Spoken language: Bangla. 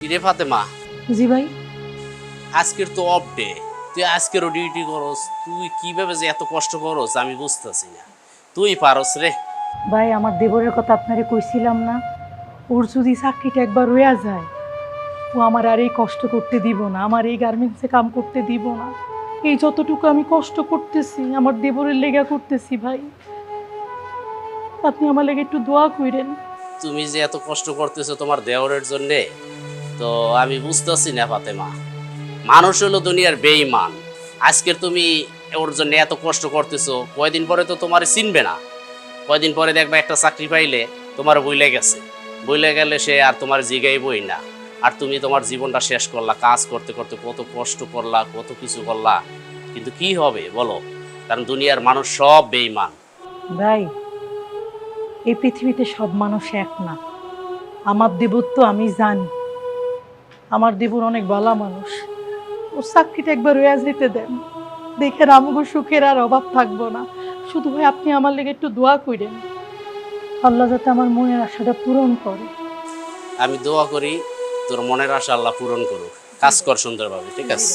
রে ফাতেমা, জি ভাই। আজকের তো অফ ডে, তুই আজকেরও ডিউটি করস। তুই কিভাবে যে এত কষ্ট করস আমি বুঝতেছি না। তুই পারস রে। ভাই আমার দেবরের কথা আপনারে কইছিলাম না, ওর যদি চাকরিটা একবার রয়ে যায় ও আমার আর এই কষ্ট করতে দিব না, আমার এই গার্মেন্টসে কাম করতে দিব না। এই যতটুকু আমি কষ্ট করতেছি আমার দেবরের লেগা করতেছি ভাই, আপনি আমার লেগে একটু দোয়া কইরেন। তুমি যে এত কষ্ট করতেছো তোমার দেওরের জন্যে, তো আমি বুঝতেছি না ফাতেমা। মানুষ হলো দুনিয়ার বেঈমান। আজকের তুমি ওর জন্য এত কষ্ট করতেছো, কয়দিন পরে তো তোমার চিনবে না। কয়দিন পরে দেখবা একটা চাকরি পাইলে তোমার বইলে গেছে। বইলে গেলে সে আর তোমার জিগাইবই না। আর তুমি তোমার জীবনটা শেষ করলা, কাজ করতে করতে কত কষ্ট করলা, কত কিছু করলা, কিন্তু কি হবে বলো? কারণ দুনিয়ার মানুষ সব বেঈমান। ভাই এই পৃথিবীতে সব মানুষ এক না। আমার দেবর তো আমি জানি, আমার দেবর অনেক ভালো মানুষ। ওর চাকরিটা একবার রয়ে যেতে দেন, দেখেন আমাকে সুখের আর অভাব থাকবো না। শুধু ভাই আপনি আমার লেগে একটু দোয়া করেন, আল্লাহ যাতে আমার মনের আশাটা পূরণ করে। আমি দোয়া করি তোর মনের আশা আল্লাহ পূরণ করুক। কাজ কর সুন্দরভাবে, ঠিক আছে?